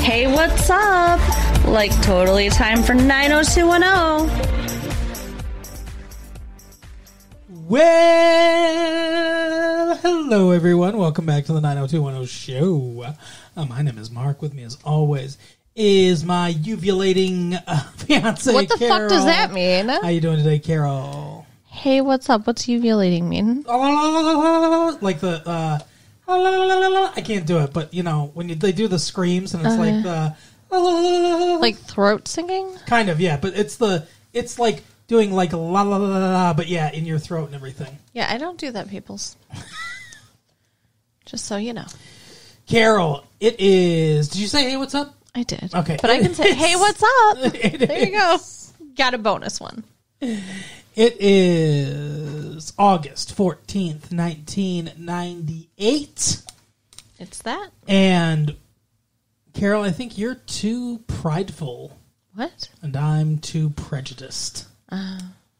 Hey, what's up? Like, totally time for 90210. Well, hello everyone. Welcome back to the 90210 show. My name is Mark. With me, as always, is my uvulating fiance. What the Carol. fuck does that mean? How you doing today, Carol? Hey, what's up? What's uvulating mean? Like the I can't do it, but you know when they do the screams and it's like the Like throat singing? kind of, yeah. But it's like doing like la la la la la, but yeah, in your throat and everything. Yeah, I don't do that, peoples. Just so you know. Carol, it is. Did you say hey? What's up? I did. Okay. But I can say, hey, what's up? There you go. Got a bonus one. It is August 14th, 1998. It's that? And, Carol, I think you're too prideful. What? And I'm too prejudiced.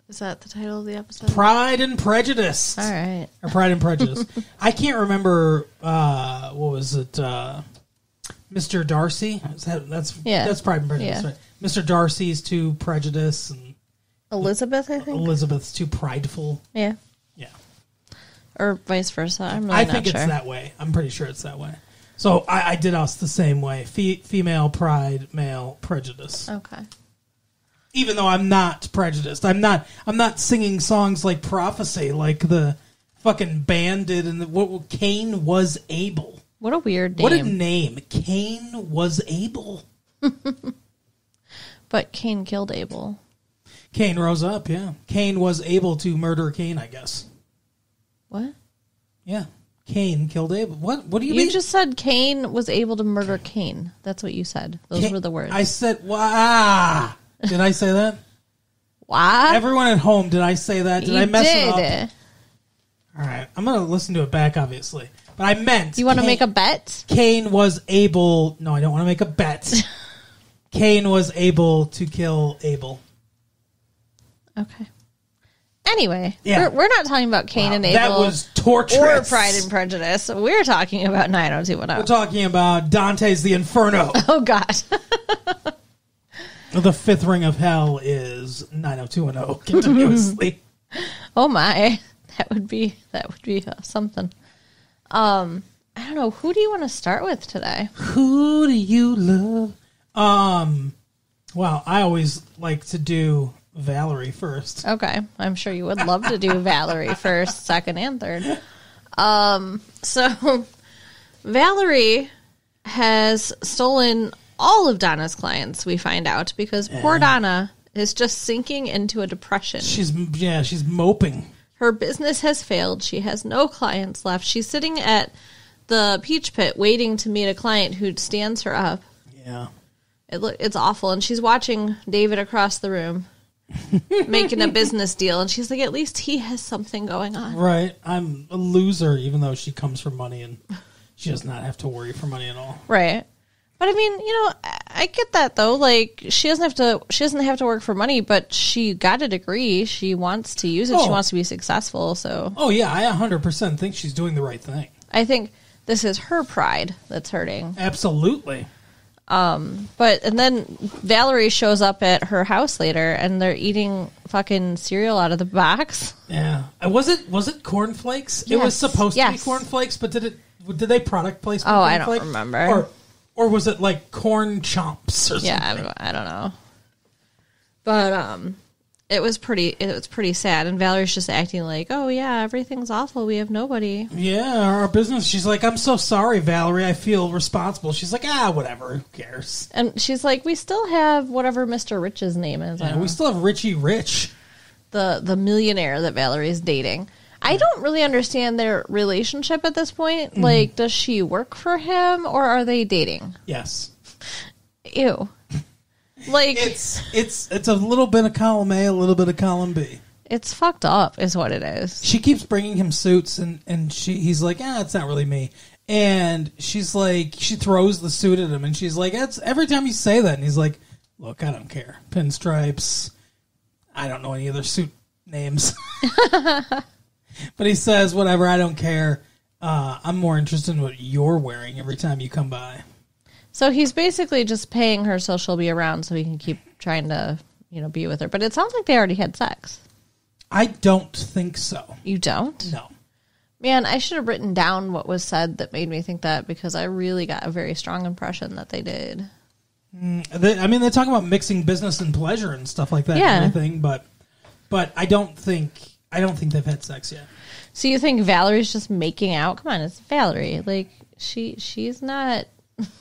Is that the title of the episode? Pride and Prejudice. All right. Or Pride and Prejudice. I can't remember, what was it, Mr. Darcy? That's Pride and Prejudice, Yeah. right? Mr. Darcy's too prejudiced and Elizabeth, I think? Elizabeth's too prideful. Yeah. Yeah. Or vice versa. I'm really I not think sure. it's that way. I'm pretty sure it's that way. So I did us the same way. Female pride, male prejudice. Okay. Even though I'm not prejudiced. I'm not singing songs like Prophecy like the fucking band did and what Cain was able. What a weird name. What a name. Cain was able. But Cain killed Abel. Cain rose up, yeah. Cain was able to murder Cain, I guess. What? Yeah. Cain killed Abel. What do you mean? You just said Cain was able to murder Cain. That's what you said. Those were the words. I said, wow. Did I say that? Wow. Everyone at home, did I say that? Did I mess it up? did. All right. I'm going to listen to it back, obviously. But I meant... You want to make a bet? Cain was able... No, I don't want to make a bet. Cain was able to kill Abel. Okay. Anyway, Yeah. we're not talking about Cain and Abel. That was torturous. Or Pride and Prejudice. We're talking about 90210. We're talking about Dante's The Inferno. Oh, God. The fifth ring of hell is 90210 continuously. Oh, my. That would be something. I don't know. Who do you want to start with today? Who do you love? Well, I always like to do Valerie first. Okay. I'm sure you would love to do Valerie first, second, and third. So Valerie has stolen all of Donna's clients, we find out, because poor Donna is just sinking into a depression. She's moping. Her business has failed. She has no clients left. She's sitting at the Peach Pit waiting to meet a client who stands her up. Yeah. It's awful. And she's watching David across the room making a business deal. And she's like, at least he has something going on. Right. I'm a loser, even though she comes from money and she does not have to worry for money at all. Right. But I mean, I get that though. Like she doesn't have to work for money, but she got a degree. She wants to use it. She wants to be successful. So. Oh yeah, I 100% think she's doing the right thing. I think this is her pride that's hurting. Absolutely. And then Valerie shows up at her house later, and they're eating fucking cereal out of the box. Yeah. Was it cornflakes? Yes. It was supposed to be Yes. cornflakes, but did they product place? Oh, I don't cornflake? remember. Or was it like corn chomps or something? Yeah, I don't know. But it was pretty sad, and Valerie's just acting like, oh yeah, everything's awful. We have nobody. Yeah, our business. She's like, I'm so sorry, Valerie. I feel responsible. She's like, whatever. Who cares? And she's like, we still have whatever Mr. Rich's name is. Yeah, we still have Richie Rich. The millionaire that Valerie's dating. I don't really understand their relationship at this point. Mm. Like, does she work for him or are they dating? Yes. Ew. Like it's a little bit of column A, a little bit of column B. It's fucked up, is what it is. She keeps bringing him suits, and he's like, it's not really me. And she's like, she throws the suit at him, and she's like, that's every time you say that. And he's like, look, I don't care. Pinstripes. I don't know any other suit names. But he says, whatever, I don't care. I'm more interested in what you're wearing every time you come by. So he's basically just paying her so she'll be around so he can keep trying to, be with her. But it sounds like they already had sex. I don't think so. You don't? No. Man, I should have written down what was said that made me think that, because I really got a very strong impression that they did. They talk about mixing business and pleasure and stuff like that. Yeah. And everything, but I don't think they've had sex yet. So you think Valerie's just making out? Come on, it's Valerie. Like, she's not...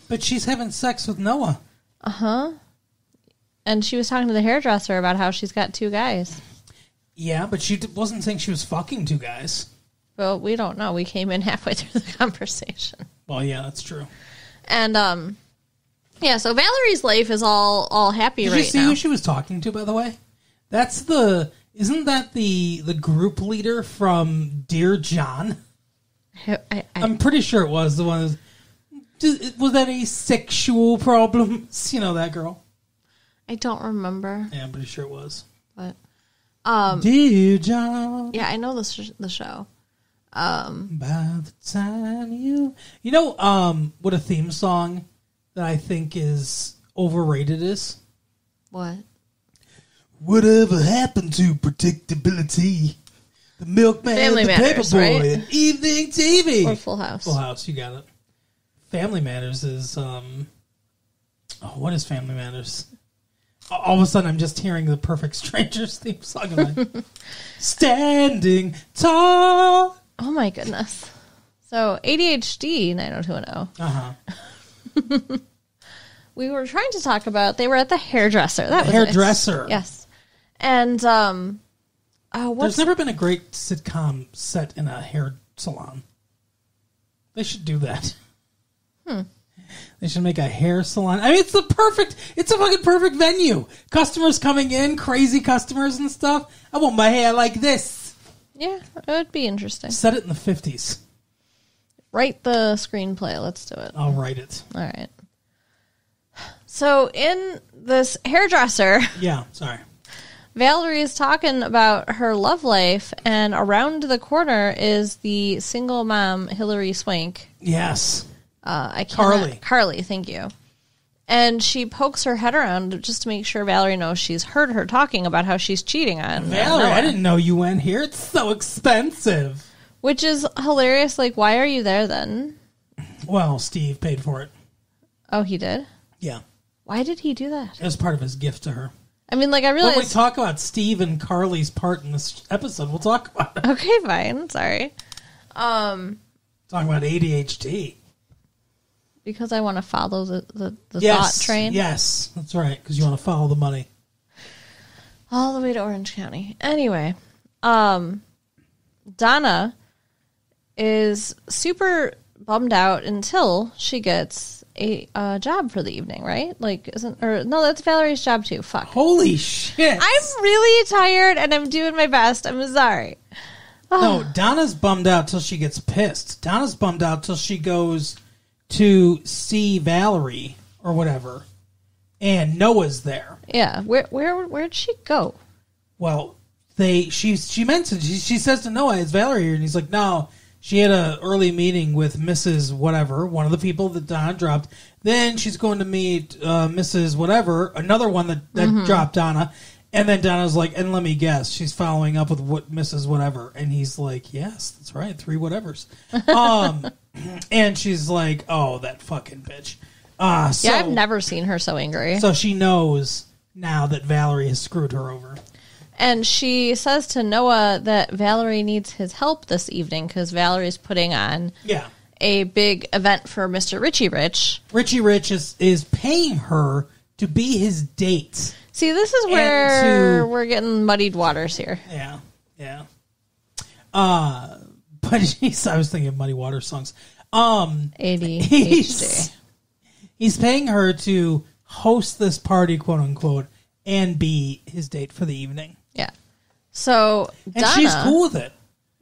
But she's having sex with Noah. Uh-huh. And she was talking to the hairdresser about how she's got 2 guys. Yeah, but she wasn't saying she was fucking 2 guys. Well, we don't know. We came in halfway through the conversation. Well, yeah, that's true. And, so Valerie's life is all happy right now. Did you see who she was talking to, by the way? Isn't that the group leader from Dear John? I'm pretty sure it was the one. Was that any sexual problems? You know that girl? I don't remember. Yeah, I'm pretty sure it was. But, Dear John. yeah, I know the show. By the time what a theme song that I think is overrated is? What? Whatever happened to predictability? The milkman, Family the Matters, paperboy, right? and evening TV. Or Full House. Full House, you got it. Family Matters is what is Family Matters? All of a sudden, I'm just hearing the Perfect Strangers theme song. Standing tall. Oh my goodness. So ADHD 90210. We were trying to talk about, they were at the hairdresser. That was hairdresser. It. Yes. And there's never been a great sitcom set in a hair salon. They should do that. They should make a hair salon. I mean, it's a fucking perfect venue. Customers coming in, crazy customers and stuff. I want my hair like this. Yeah, it would be interesting. Set it in the 50s. Write the screenplay. Let's do it. I'll write it. All right. So in this hairdresser... Yeah, sorry. Valerie is talking about her love life, and around the corner is the single mom, Hilary Swank. Yes. Carly, thank you. And she pokes her head around just to make sure Valerie knows she's heard her talking about how she's cheating on Valerie, Noah. I didn't know you went here. It's so expensive. Which is hilarious. Like, why are you there then? Well, Steve paid for it. Oh, he did? Yeah. Why did he do that? It was part of his gift to her. I mean, like, I realize... When we talk about Steve and Carly's part in this episode, we'll talk about it. Okay, fine. Sorry. Talking about ADHD. Because I want to follow the Yes, thought train. Yes, that's right. Because you want to follow the money. All the way to Orange County. Anyway, Donna is super bummed out until she gets a job for the evening, right? Like, no, that's Valerie's job too. Fuck. Holy shit. I'm really tired and I'm doing my best. I'm sorry. No, Donna's bummed out till she gets pissed. Donna's bummed out till she goes to see Valerie or whatever, and Noah's there. Yeah. Where'd she go? Well, she mentioned, she says to Noah, "Is Valerie here?" And he's like, "No, she had an early meeting with Mrs. whatever, one of the people that Donna dropped. Then she's going to meet Mrs. whatever, another one that dropped Donna." And then Donna's like, "And let me guess, she's following up with what Mrs. whatever." And he's like, "Yes, that's right, 3 whatevers." And she's like, "Oh, that fucking bitch." So, yeah, I've never seen her so angry. So she knows now that Valerie has screwed her over. And she says to Noah that Valerie needs his help this evening because Valerie's putting on a big event for Mr. Richie Rich. Richie Rich is paying her to be his date. See, this is where we're getting muddied waters here. Yeah. But I was thinking of Muddy Water songs. ADHD. He's paying her to host this party, quote unquote, and be his date for the evening. Yeah. So and Donna, she's cool with it.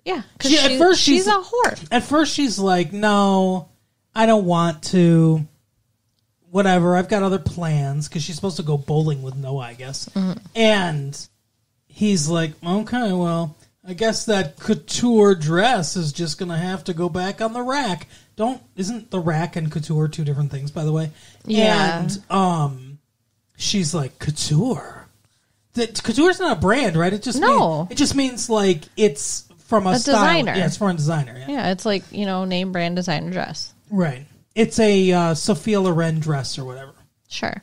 Yeah, because she's a whore. At first, she's like, "No, I don't want to. Whatever, I've got other plans," because she's supposed to go bowling with Noah, I guess. Mm-hmm. And he's like, "Okay, well, I guess that couture dress is just going to have to go back on the rack." isn't the rack and couture two different things, by the way? Yeah. And she's like, couture? Couture's not a brand, right? It just it just means like it's from a style. Designer. Yeah, it's from a designer. Yeah, it's like, name brand designer dress. Right. It's a Sophia Loren dress or whatever. Sure.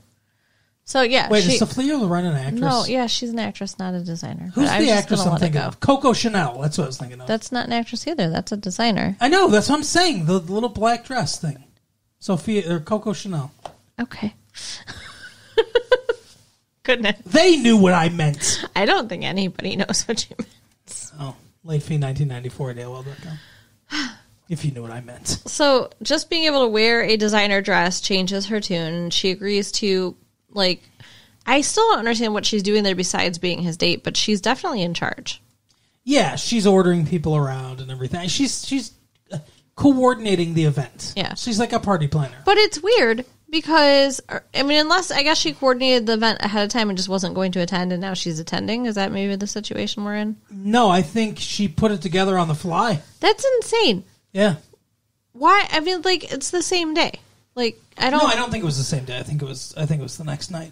So, yeah. Wait, is Sophia Loren an actress? No, yeah, she's an actress, not a designer. Who's the actress I'm thinking of? Coco Chanel. That's what I was thinking of. That's not an actress either. That's a designer. I know. That's what I'm saying. The little black dress thing. Sophia or Coco Chanel. Okay. Goodness. They knew what I meant. I don't think anybody knows what you meant. Oh, late fee 1994 at AOL.com. If you knew what I meant. So, just being able to wear a designer dress changes her tune, and she agrees to, like, I still don't understand what she's doing there besides being his date, but she's definitely in charge. Yeah, she's ordering people around and everything. She's coordinating the event. Yeah. She's like a party planner. But it's weird because, I mean, unless I guess she coordinated the event ahead of time and just wasn't going to attend, and now she's attending. Is that maybe the situation we're in? No, I think she put it together on the fly. That's insane. Yeah. Why? I mean, like, it's the same day. Like, I don't. No, I don't think it was the same day. I think it was the next night.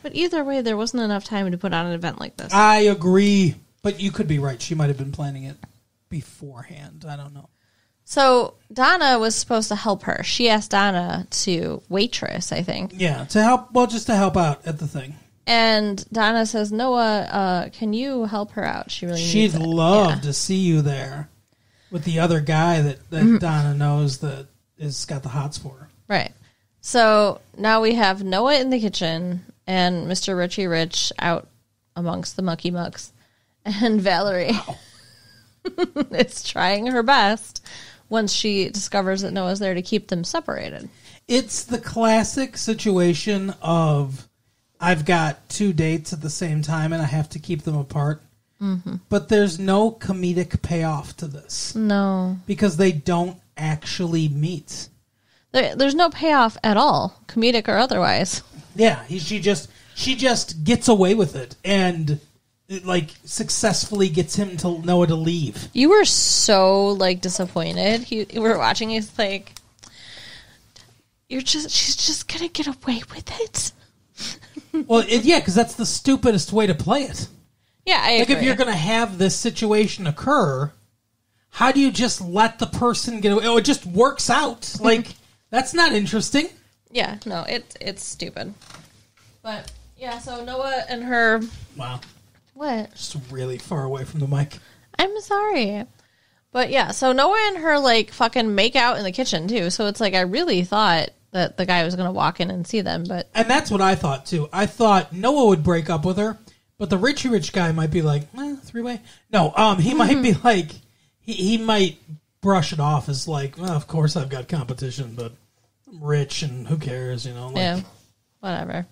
But either way, there wasn't enough time to put on an event like this. I agree, but you could be right. She might have been planning it beforehand. I don't know. So Donna was supposed to help her. She asked Donna to waitress, I think. Yeah, to help. Well, just to help out at the thing. And Donna says, Noah, can you help her out? She really She'd needs it. love to see you there with the other guy that Donna knows that is got the hots for her. Right. So now we have Noah in the kitchen and Mr. Richie Rich out amongst the mucky mucks. And Valerie is trying her best once she discovers that Noah's there to keep them separated. It's the classic situation of I've got two dates at the same time and I have to keep them apart. Mm-hmm. But there's no comedic payoff to this. No. Because they don't actually meet. There's no payoff at all, comedic or otherwise. Yeah, she just gets away with it and like successfully gets him to Noah to leave. You were so like disappointed. You were watching. He's like, she's just gonna get away with it. Well, yeah, because that's the stupidest way to play it. Yeah, I agree. Like if you're gonna have this situation occur, how do you just let the person get away? Oh, it just works out. Like that's not interesting. Yeah, no, it's stupid. But yeah, so Noah and her. Wow. What? Just really far away from the mic. I'm sorry. But yeah, so Noah and her like fucking make out in the kitchen too. So it's like I really thought that the guy was going to walk in and see them, but and that's what I thought too. I thought Noah would break up with her, but the Richie Rich guy might be like, three-way. No, he might be like he might brush it off as like, well, of course I've got competition, but I'm rich and who cares, you know? Like, yeah, whatever.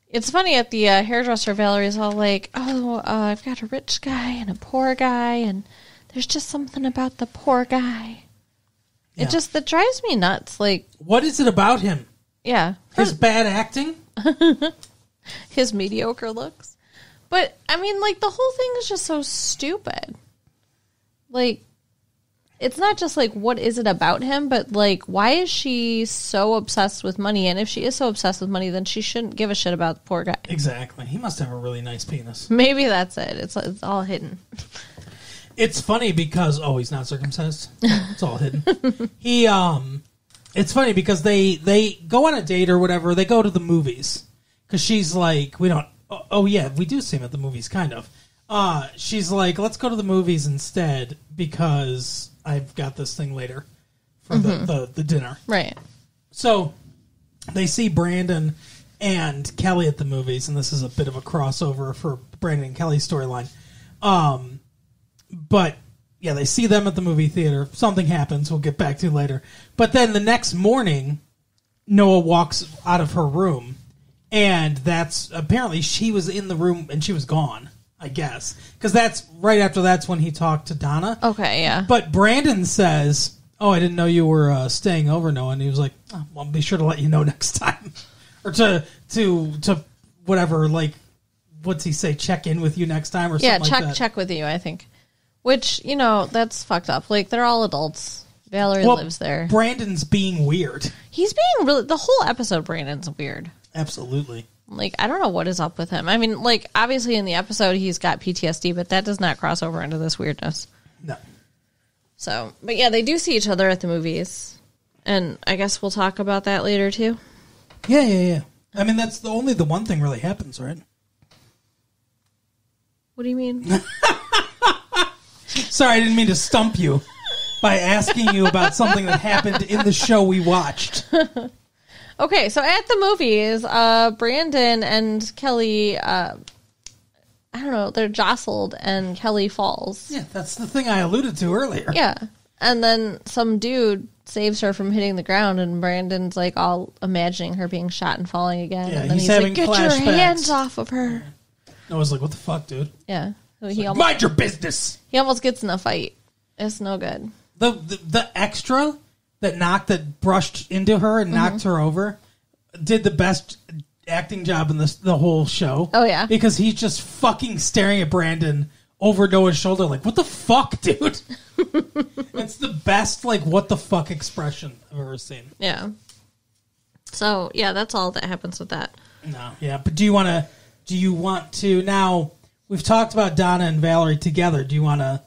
It's funny at the hairdresser, Valerie's all like, I've got a rich guy and a poor guy, and there's just something about the poor guy. Yeah. That drives me nuts. Like, what is it about him? Yeah. His bad acting? His mediocre looks. But, I mean, like, the whole thing is just so stupid. Like, it's not just, like, what is it about him, but, like, why is she so obsessed with money? And if she is so obsessed with money, then she shouldn't give a shit about the poor guy. Exactly. He must have a really nice penis. Maybe that's it. It's all hidden. It's funny because, he's not circumcised. It's all hidden. It's funny because they go on a date or whatever. They go to the movies. Because she's like, we do see him at the movies, kind of. She's like, let's go to the movies instead because I've got this thing later for the dinner. Right. So they see Brandon and Kelly at the movies, and this is a bit of a crossover for Brandon and Kelly's storyline. But yeah, they see them at the movie theater. Something happens. We'll get back to later. But then the next morning, Noah walks out of her room, and that's apparently she was in the room and she was gone. I guess. Because that's when he talked to Donna. Okay, yeah. But Brandon says, I didn't know you were staying over, Noah. And he was like, well, I'll be sure to let you know next time. Or to whatever, like, what's he say, check in with you next time or something like that. Yeah, check with you, I think. Which, that's fucked up. Like, they're all adults. Valerie lives there. Brandon's being weird. He's being really... The whole episode, Brandon's weird. Absolutely. Like, I don't know what is up with him. I mean, like, obviously in the episode he's got PTSD, but that does not cross over into this weirdness. No. So, but yeah, they do see each other at the movies. And I guess we'll talk about that later, too. Yeah. I mean, that's only the one thing really happens, right? What do you mean? Sorry, I didn't mean to stump you by asking you about something that happened in the show we watched. Okay, so at the movies, Brandon and Kelly, I don't know, they're jostled and Kelly falls. Yeah, that's the thing I alluded to earlier. Yeah. And then some dude saves her from hitting the ground, and Brandon's like all imagining her being shot and falling again. Yeah, and then he's like, having get your flashbacks. hands off of her. Noah's like, what the fuck, dude? Yeah. So Mind your business. He almost gets in a fight. It's no good. The extra that brushed into her and knocked her over did the best acting job in the whole show. Oh, yeah. Because he's just fucking staring at Brandon over Noah's shoulder like, what the fuck, dude? It's the best, like, what the fuck expression I've ever seen. Yeah. So, yeah, that's all that happens with that. No, yeah. But do you want to, now, we've talked about Donna and Valerie together. Do you want to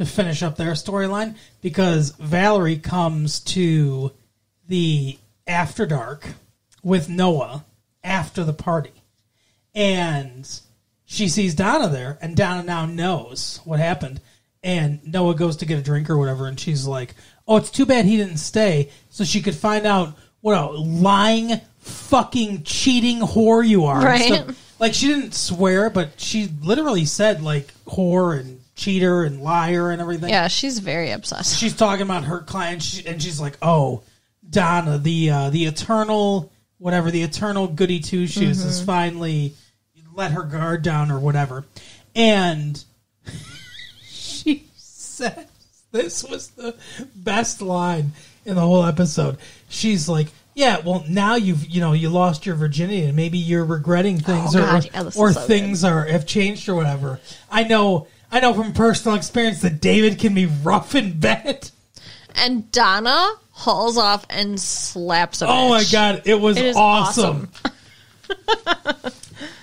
finish up their storyline? Because Valerie comes to the After Dark with Noah after the party. And she sees Donna there, and Donna now knows what happened. And Noah goes to get a drink or whatever, and she's like, oh, it's too bad he didn't stay so she could find out what a lying, fucking, cheating whore you are. Right. Like, she didn't swear, but she literally said, like, whore and cheater and liar and everything. Yeah, she's very obsessed. She's talking about her client, and she's like, oh, Donna, the eternal, whatever, the eternal goody two-shoes has finally let her guard down or whatever. And she says, this was the best line in the whole episode. She's like, yeah, well, now you lost your virginity and maybe you're regretting things or things have changed or whatever. I know from personal experience that David can be rough in bed. And Donna hauls off and slaps him. Oh my God, it was awesome. Awesome.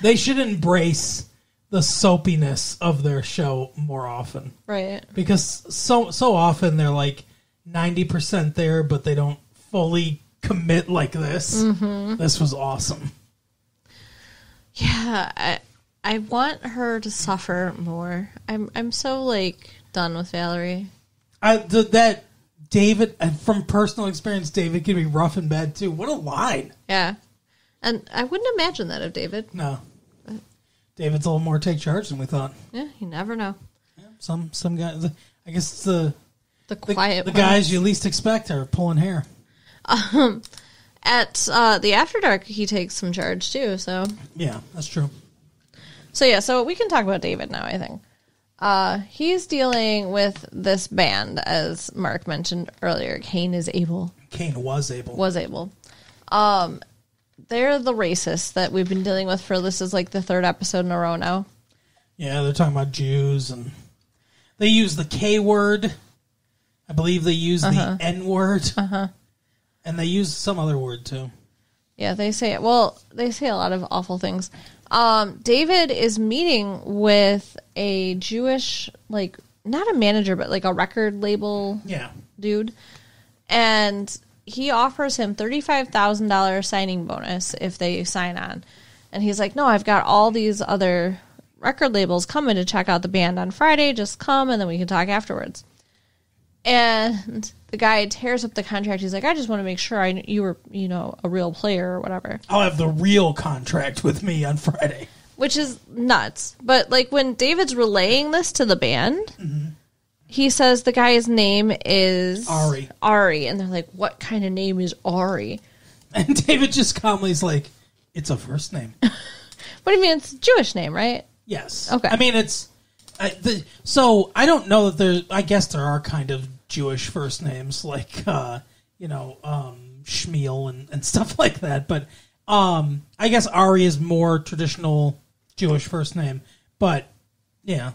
They should embrace the soapiness of their show more often. Right. Because so often they're like 90% there, but they don't fully commit like this. This was awesome. Yeah, I want her to suffer more. I'm so like done with Valerie. That David, from personal experience, David can be rough in bed too. What a line! Yeah, and I wouldn't imagine that of David. No, David's a little more take charge than we thought. Yeah, you never know. Yeah, some guys, I guess it's the quiet the guys you least expect are pulling hair. At the After Dark, he takes some charge too. So yeah, that's true. So yeah, so we can talk about David now. I think he's dealing with this band, as Mark mentioned earlier. Cain was able. They're the racists that we've been dealing with for this is like the third episode in a row now. Yeah, they're talking about Jews and they use the K word. I believe they use the N word. And they use some other word too. Yeah, they say a lot of awful things. David is meeting with a Jewish, like, not a manager, but like a record label dude. And he offers him $35,000 signing bonus if they sign on. And he's like, no, I've got all these other record labels coming to check out the band on Friday. Just come and then we can talk afterwards. And the guy tears up the contract. He's like, I just want to make sure you were, a real player or whatever. I'll have the real contract with me on Friday. Which is nuts. But, like, when David's relaying this to the band, he says the guy's name is... Ari. And they're like, what kind of name is Ari? And David just calmly is like, it's a first name. What do you mean? It's a Jewish name, right? Yes. Okay. I mean, it's... so, I don't know that there... I guess there are kind of Jewish first names, like, Shmuel and stuff like that. But I guess Ari is more traditional Jewish first name. But, yeah,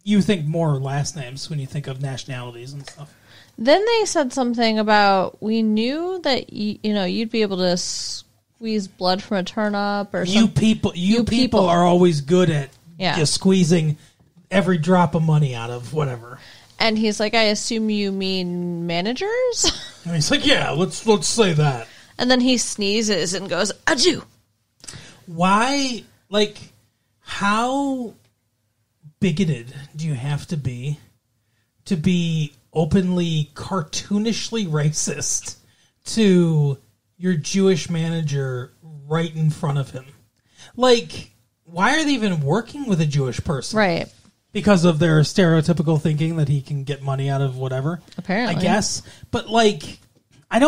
you think more last names when you think of nationalities and stuff. Then they said something about, we knew that you'd be able to squeeze blood from a turnip or something. You people are always good at just squeezing every drop of money out of whatever. And he's like, I assume you mean managers? And he's like, yeah, let's say that. And then he sneezes and goes, adieu. Why, like, how bigoted do you have to be openly cartoonishly racist to your Jewish manager right in front of him? Like, why are they even working with a Jewish person? Right. Because of their stereotypical thinking that he can get money out of whatever. Apparently. I guess. But, like, I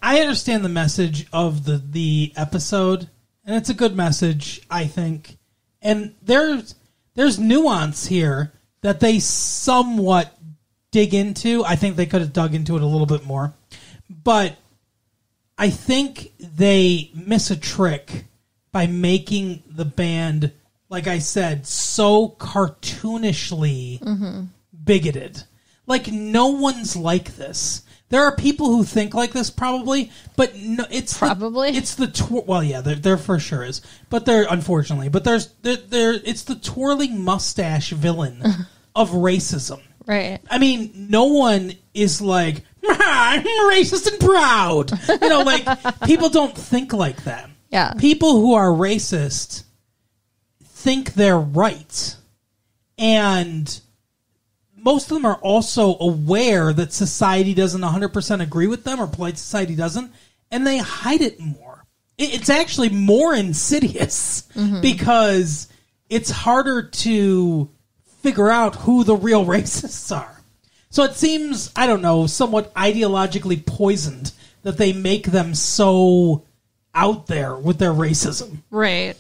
understand the message of the episode, and it's a good message, I think. And there's nuance here that they somewhat dig into. I think they could have dug into it a little bit more. But I think they miss a trick by making the band, like I said, so cartoonishly bigoted. Like, no one's like this. There are people who think like this, probably, but no, it's the well, yeah, there for sure is, but there unfortunately, but it's the twirling mustache villain of racism, right? I mean, no one is like, I'm racist and proud, like people don't think like that. Yeah, people who are racist think they're right, and most of them are also aware that society doesn't 100% agree with them, or polite society doesn't, and they hide it more. It's actually more insidious because it's harder to figure out who the real racists are. So it seems, I don't know, somewhat ideologically poisoned that they make them so out there with their racism. Right.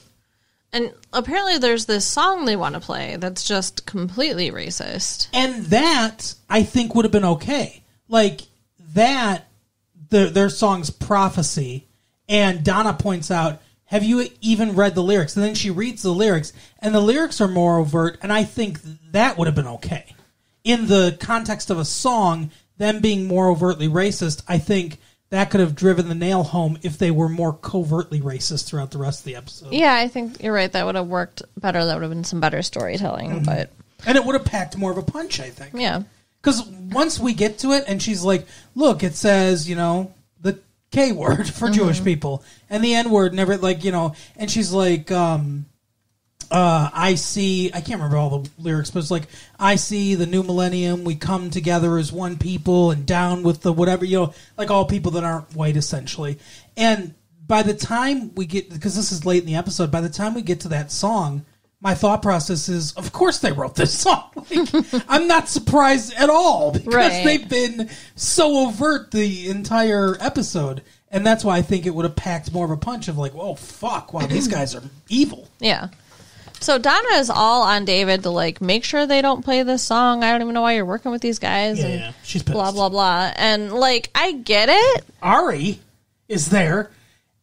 And apparently there's this song they want to play that's just completely racist. And that, I think, would have been okay. Like, that, their song's Prophecy, and Donna points out, have you even read the lyrics? And then she reads the lyrics, and the lyrics are more overt, and I think that would have been okay. In the context of a song, them being more overtly racist, I think that could have driven the nail home if they were more covertly racist throughout the rest of the episode. Yeah, I think you're right. That would have worked better. That would have been some better storytelling. But and it would have packed more of a punch, I think. Yeah. Because once we get to it, and she's like, look, it says, the K word for Jewish people, and the N word, never, and she's like, I see, I can't remember all the lyrics, but it's like, I see the new millennium, we come together as one people and down with the whatever, like all people that aren't white, essentially. And by the time we get, because this is late in the episode, by the time we get to that song, my thought process is, of course they wrote this song. Like, I'm not surprised at all, because they've been so overt the entire episode. And that's why I think it would have packed more of a punch of like, whoa, fuck, wow, these guys are evil. Yeah. So Donna is all on David to make sure they don't play this song. I don't even know why you're working with these guys. Yeah, she's pissed. Blah, blah, blah. And I get it. Ari is there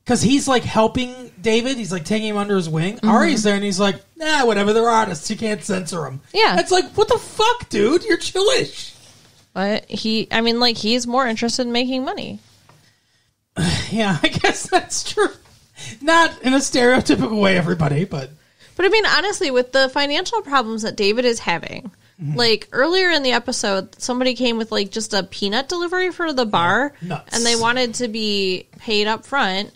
because he's helping David. He's taking him under his wing. Ari's there and he's like, nah, whatever. They're artists. You can't censor them. Yeah. It's what the fuck, dude? You're Jewish. But he's more interested in making money. Yeah, I guess that's true. Not in a stereotypical way, everybody, but... But honestly, with the financial problems that David is having, earlier in the episode, somebody came with just a peanut delivery for the bar, and they wanted to be paid up front,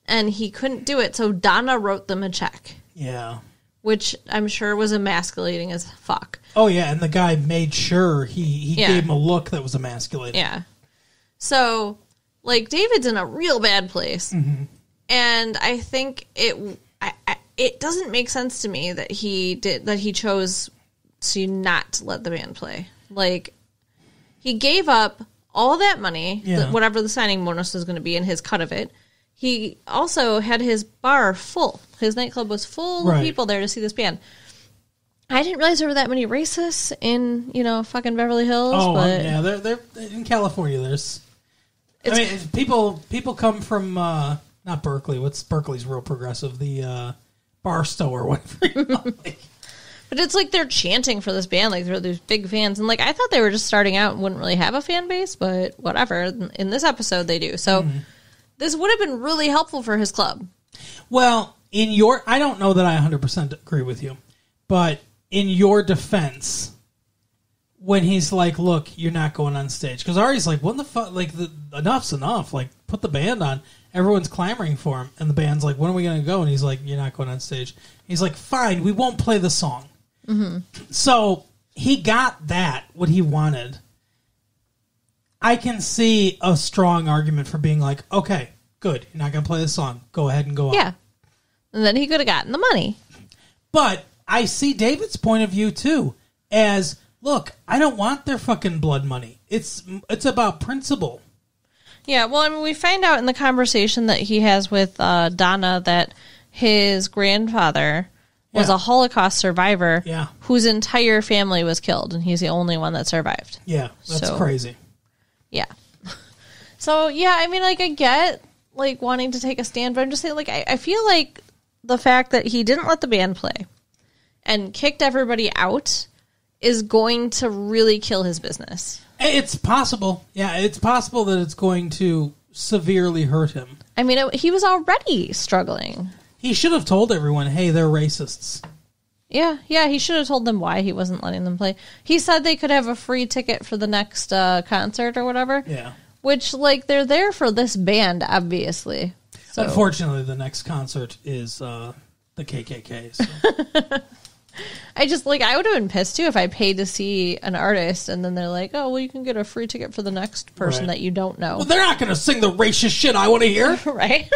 and he couldn't do it, so Donna wrote them a check. Yeah. Which I'm sure was emasculating as fuck. Oh, yeah, and the guy made sure he gave him a look that was emasculating. Yeah. So, David's in a real bad place, and I think it doesn't make sense to me that he chose to not let the band play. He gave up all that money, whatever the signing bonus was going to be, and his cut of it. He also had his bar full. His nightclub was full of people there to see this band. I didn't realize there were that many racists in, fucking Beverly Hills. Oh, but yeah, they're in California. People come from not Berkeley. What's Berkeley's real progressive? The Barstow or whatever. But it's like they're chanting for this band, like they're these big fans. And like I thought they were just starting out and wouldn't really have a fan base, but whatever. In this episode, they do. So this would have been really helpful for his club. Well, I don't know that I 100% agree with you, but in your defense, when he's like, look, you're not going on stage. Because Ari's like, what the fuck? Like, enough's enough. Like, put the band on. Everyone's clamoring for him. And the band's like, when are we going to go? And he's like, you're not going on stage. He's like, fine, we won't play the song. So he got that, what he wanted. I can see a strong argument for being like, okay, good, you're not going to play the song. Go ahead and go on. Yeah. And then he could have gotten the money. But I see David's point of view, too, as, look, I don't want their fucking blood money. It's about principle. Yeah, well, I mean, we find out in the conversation that he has with Donna that his grandfather was a Holocaust survivor whose entire family was killed, and he's the only one that survived. Yeah, that's crazy. Yeah. So, yeah, I mean, like, I get, like, wanting to take a stand, but I'm just saying, like, I feel like the fact that he didn't let the band play and kicked everybody out is going to really kill his business. It's possible. Yeah, it's possible that it's going to severely hurt him. I mean, he was already struggling. He should have told everyone, hey, they're racists. Yeah, he should have told them why he wasn't letting them play. He said they could have a free ticket for the next concert or whatever. Yeah. Which, like, they're there for this band, obviously. So. Unfortunately, the next concert is the KKK. So. I would have been pissed, too, if I paid to see an artist, and then they're like, oh, well, you can get a free ticket for the next person that you don't know. Well, they're not going to sing the racist shit I want to hear. Right?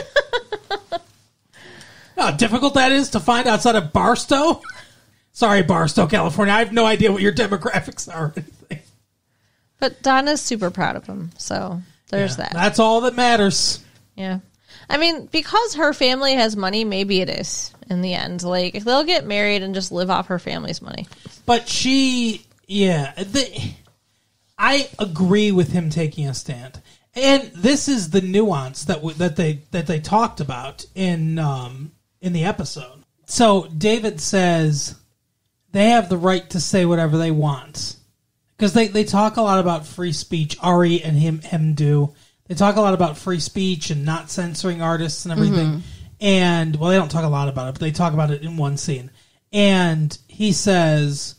How difficult that is to find outside of Barstow. Sorry, Barstow, California. I have no idea what your demographics are or anything. But Donna's super proud of him, so there's that. That's all that matters. Yeah. I mean, because her family has money, maybe it is in the end. Like, they'll get married and just live off her family's money. But I agree with him taking a stand. And this is the nuance that they talked about in the episode. So David says they have the right to say whatever they want. Because they talk a lot about free speech. Ari and him do. They talk a lot about free speech and not censoring artists and everything. And, well, they don't talk a lot about it, but they talk about it in one scene. And he says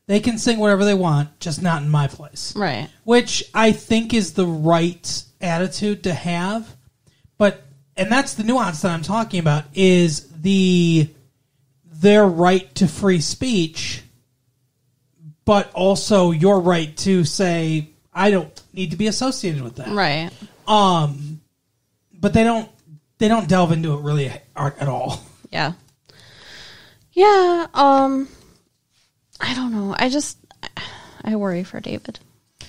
they can sing whatever they want, just not in my place. Right. Which I think is the right attitude to have. And that's the nuance that I'm talking about, is their right to free speech, but also your right to say, I don't need to be associated with that. Right. But they don't delve into it really at all. Yeah. Yeah. I don't know. I worry for David.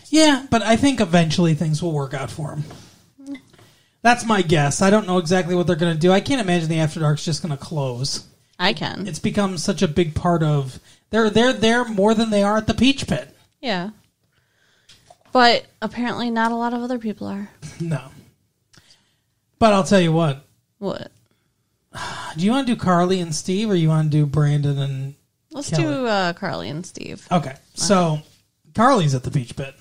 Yeah, but I think eventually things will work out for him. That's my guess. I don't know exactly what they're going to do. I can't imagine the After Dark's just going to close. I can. It's become such a big part of... They're there more than they are at the Peach Pit. Yeah. But apparently not a lot of other people are. No. But I'll tell you what. What? Do you want to do Carly and Steve, or you want to do Brandon and Let's Kelly? do Carly and Steve. Okay. So Carly's at the Peach Pit.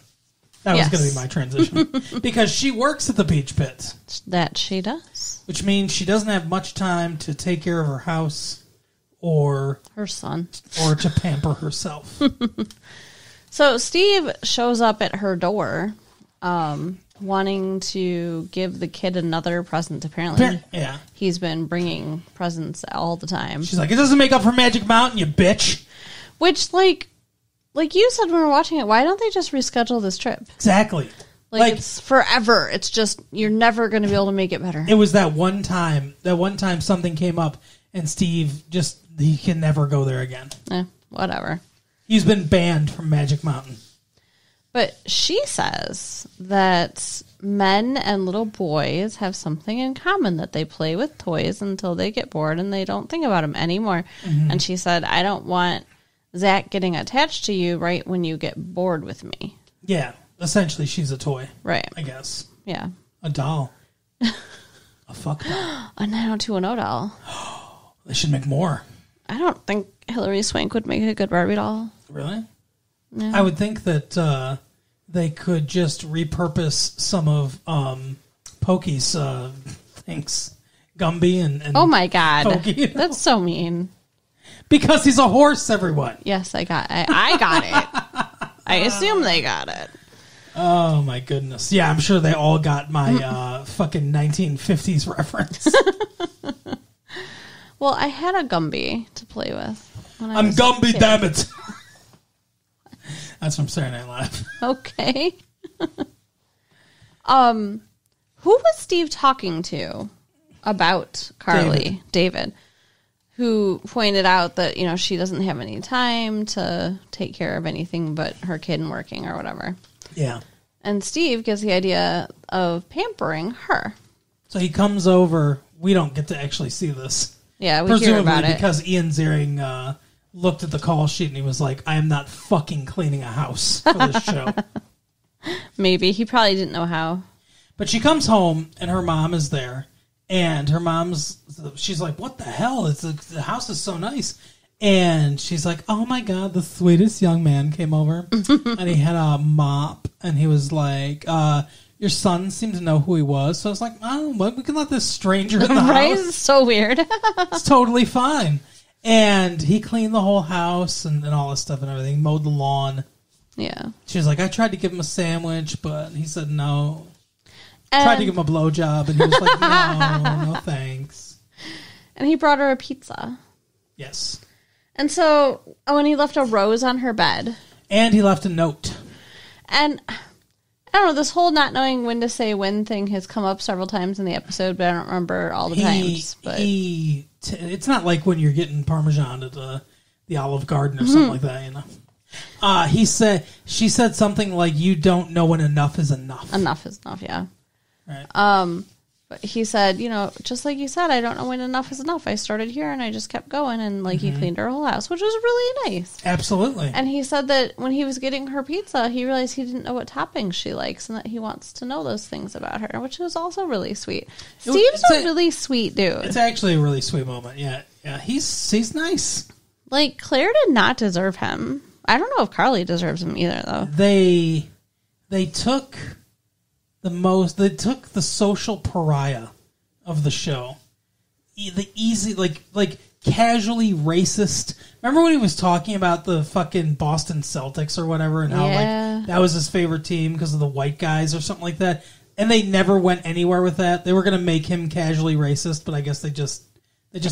That was going to be my transition. Because she works at the Peach Pit. That she does. Which means she doesn't have much time to take care of her house or... her son. Or to pamper herself. So Steve shows up at her door wanting to give the kid another present. Apparently, he's been bringing presents all the time. She's like, it doesn't make up for Magic Mountain, you bitch. Which, like you said when we were watching it, why don't they just reschedule this trip? Exactly. Like it's forever. It's just, you're never going to be able to make it better. It was that one time something came up and Steve he can never go there again. Whatever. He's been banned from Magic Mountain. But she says that men and little boys have something in common, that they play with toys until they get bored and they don't think about them anymore. Mm-hmm. And she said, I don't want Zach getting attached to you right when you get bored with me. Yeah. Essentially, she's a toy. Right. I guess. Yeah. A doll. A fuck doll. A 90210 doll. They should make more. I don't think Hilary Swank would make a good Barbie doll. Really? Yeah. I would think that they could just repurpose some of Pokey's things. Gumby and oh my God. Pokey, you know? That's so mean. Because he's a horse, everyone. Yes, I got it. I assume they got it. Oh my goodness. Yeah, I'm sure they all got my fucking 1950s reference. Well, I had a Gumby to play with. When I'm Gumby, damn it. That's from Saturday Night Live. Okay. Who was Steve talking to about Carly? David. Who pointed out that, you know, she doesn't have any time to take care of anything but her kid and working or whatever. Yeah. And Steve gives the idea of pampering her. So he comes over. We don't get to actually see this. Yeah, we hear about it. Because Ian Ziering looked at the call sheet and he was like, I am not fucking cleaning a house for this show. Maybe. He probably didn't know how. But she comes home and her mom is there. And her she's like, what the hell? The house is so nice. And she's like, oh my God, the sweetest young man came over. And he had a mop. And he was like, your son seemed to know who he was. So I was like, oh, well, we can let this stranger in the right? house. It's so weird. It's totally fine. And he cleaned the whole house and all this stuff and everything. Mowed the lawn. Yeah. She was like, I tried to give him a sandwich, but he said no. And Tried to give him a blowjob, and he was like, no thanks. And he brought her a pizza. Yes. And so when he left a rose on her bed. And he left a note. And I don't know, this whole not knowing when to say when thing has come up several times in the episode, but I don't remember all the times. But it's not like when you're getting Parmesan at the Olive Garden or something like that, you know. She said something like, you don't know when enough is enough. Enough is enough, yeah. Right. But he said, you know, just like you said, I don't know when enough is enough. I started here and I just kept going, and like he cleaned her whole house, which was really nice. Absolutely. And he said that when he was getting her pizza, he realized he didn't know what toppings she likes, and that he wants to know those things about her, which was also really sweet. Steve's a really sweet dude. It's actually a really sweet moment. Yeah, he's nice. Like, Claire did not deserve him. I don't know if Carly deserves him either, though. They took the social pariah of the show. The easy, like casually racist. Remember when he was talking about the fucking Boston Celtics or whatever, and how like that was his favorite team because of the white guys or something like that? And they never went anywhere with that. They were going to make him casually racist, but I guess they just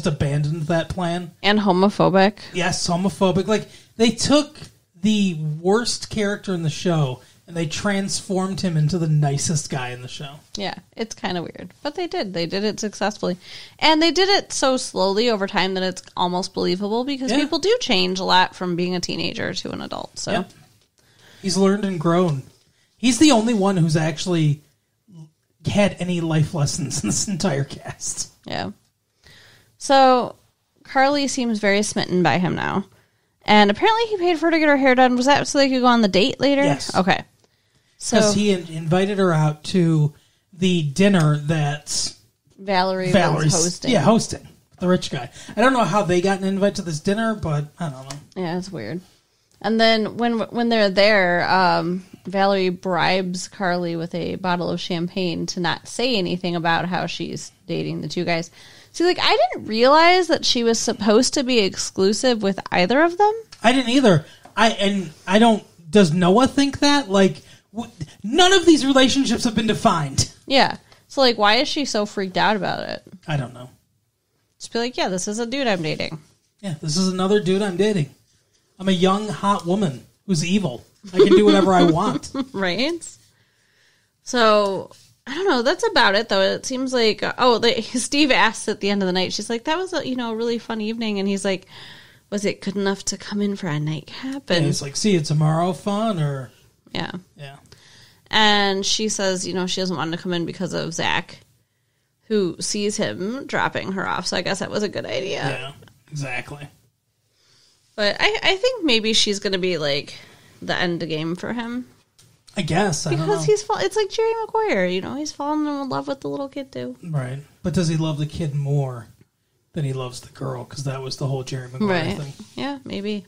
abandoned that plan. And homophobic. Yes, homophobic. Like, they took the worst character in the show and they transformed him into the nicest guy in the show. Yeah, it's kind of weird. But they did. They did it successfully. And they did it so slowly over time that it's almost believable, because people do change a lot from being a teenager to an adult. So yep. He's learned and grown. He's the only one who's actually had any life lessons in this entire cast. Yeah. So Carly seems very smitten by him now. And apparently he paid for her to get her hair done. Was that so they could go on the date later? Yes. Okay. Because he invited her out to the dinner that Valerie's hosting. Yeah, hosting. The rich guy. I don't know how they got an invite to this dinner, but I don't know. Yeah, it's weird. And then when they're there, Valerie bribes Carly with a bottle of champagne to not say anything about how she's dating the two guys. See, like, I didn't realize that she was supposed to be exclusive with either of them. I didn't either. I don't. Does Noah think that? Like, none of these relationships have been defined. Yeah. So, like, why is she so freaked out about it? I don't know. Just be like, yeah, this is a dude I'm dating. Yeah, this is another dude I'm dating. I'm a young, hot woman who's evil. I can do whatever I want. Right? So, I don't know. That's about it, though. It seems like, Steve asks at the end of the night, she's like, that was a really fun evening. And he's like, was it good enough to come in for a nightcap? And he's like, see you tomorrow, fun, or... Yeah. Yeah. And she says, she doesn't want to come in because of Zach, who sees him dropping her off. So I guess that was a good idea. Yeah, exactly. But I think maybe she's going to be, like, the end game for him. I guess. I don't know. Because it's like Jerry Maguire, he's fallen in love with the little kid, too. Right. But does he love the kid more than he loves the girl, because that was the whole Jerry Maguire thing. Yeah, maybe.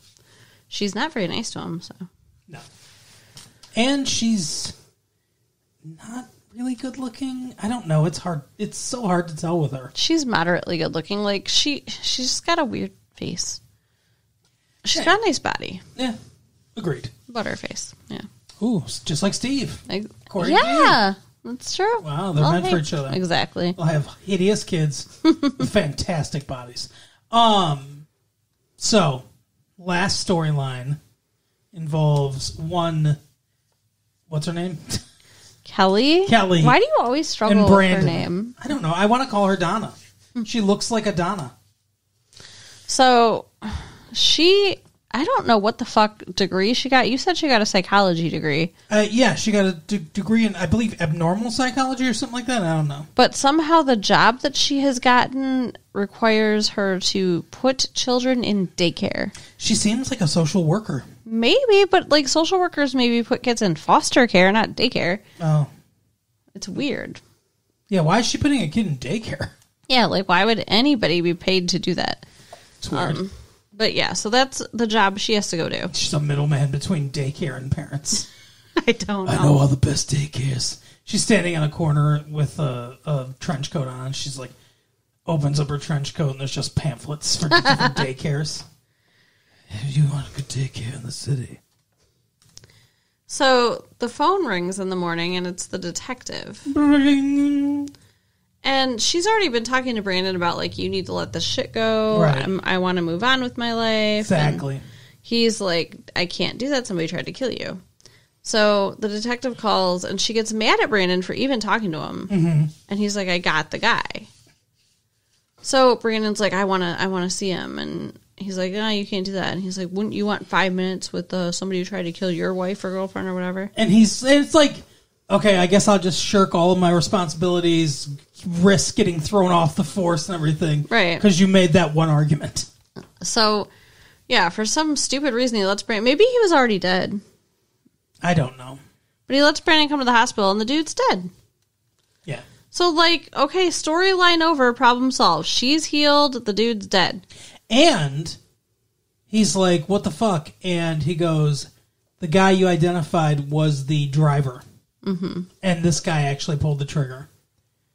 She's not very nice to him, so. No. And she's not really good looking. I don't know. It's hard. It's so hard to tell with her. She's moderately good looking. Like, she's just got a weird face. She's got a nice body. Yeah. Agreed. Butterface. Yeah. Ooh, just like Steve. According to yeah. That's true. Wow, they're meant for each other. Exactly. They'll have hideous kids with fantastic bodies. So, last storyline involves one. What's her name? Kelly. Why do you always struggle with her name? I don't know. I want to call her Donna. She looks like a Donna. So, I don't know what the fuck degree she got. You said she got a psychology degree. Yeah, she got a degree in, I believe, abnormal psychology or something like that. I don't know. But somehow the job that she has gotten requires her to put children in daycare. She seems like a social worker. Maybe, but like social workers maybe put kids in foster care, not daycare. Oh. It's weird. Yeah, why is she putting a kid in daycare? Yeah, like why would anybody be paid to do that? It's weird. But yeah, so that's the job she has to go do. She's a middleman between daycare and parents. I don't know. I know all the best daycares. She's standing on a corner with a trench coat on. She's like, opens up her trench coat and there's just pamphlets for different daycares. If you want a good daycare in the city. So the phone rings in the morning and it's the detective. Bring. And she's already been talking to Brandon about, like, you need to let this shit go. Right. I want to move on with my life. Exactly. And he's like, I can't do that. Somebody tried to kill you. So the detective calls, and she gets mad at Brandon for even talking to him. Mm-hmm. And he's like, I got the guy. So Brandon's like, I want to see him. And he's like, no, you can't do that. And he's like, wouldn't you want 5 minutes with somebody who tried to kill your wife or girlfriend or whatever? And it's like, okay, I guess I'll just shirk all of my responsibilities, risk getting thrown off the force and everything. Right. Because you made that one argument. So, yeah, for some stupid reason, he lets Brandon... Maybe he was already dead. I don't know. But he lets Brandon come to the hospital, and the dude's dead. Yeah. So, like, okay, storyline over, problem solved. She's healed, the dude's dead. And he's like, what the fuck? And he goes, the guy you identified was the driver. Mm-hmm. And this guy actually pulled the trigger,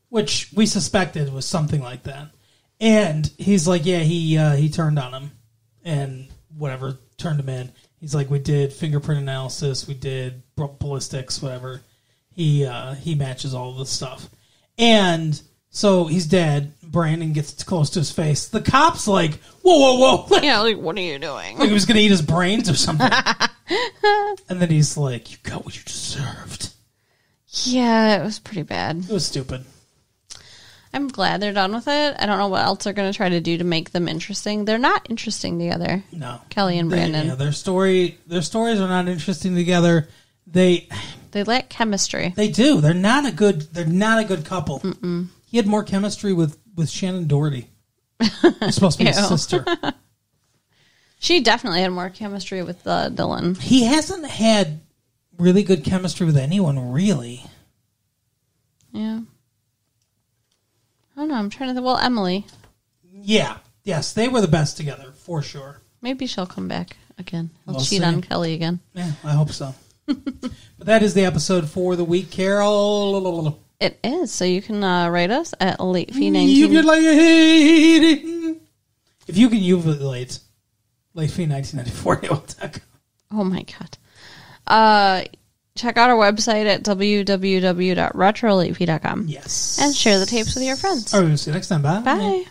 which we suspected was something like that. And he's like, yeah, he turned on him and whatever, turned him in. He's like, we did fingerprint analysis, we did ballistics, whatever. He matches all this stuff. And so he's dead. Brandon gets close to his face. The cop's like, whoa. Like, yeah, like, what are you doing? Like he was going to eat his brains or something. And then he's like, you got what you deserved. Yeah, it was pretty bad. It was stupid. I'm glad they're done with it. I don't know what else they're going to try to do to make them interesting. They're not interesting together. No. Kelly and Brandon. Their stories are not interesting together. They lack chemistry. They do. They're not a good couple. Mm-mm. He had more chemistry with Shannon Doherty. She's supposed to be his sister. She definitely had more chemistry with Dylan. He hasn't had really good chemistry with anyone, really. Yeah. I don't know. I'm trying to think. Well, Emily. Yeah. Yes, they were the best together, for sure. Maybe she'll come back again. We'll cheat on Kelly again. Yeah, I hope so. But that is the episode for the week, Carol. It is. So you can write us at latefee19. You can like it. If you can late latefee1994. Oh, my God. Check out our website at www.retrolatefee.com. Yes. And share the tapes with your friends. All right, we'll see you next time. Bye. Bye.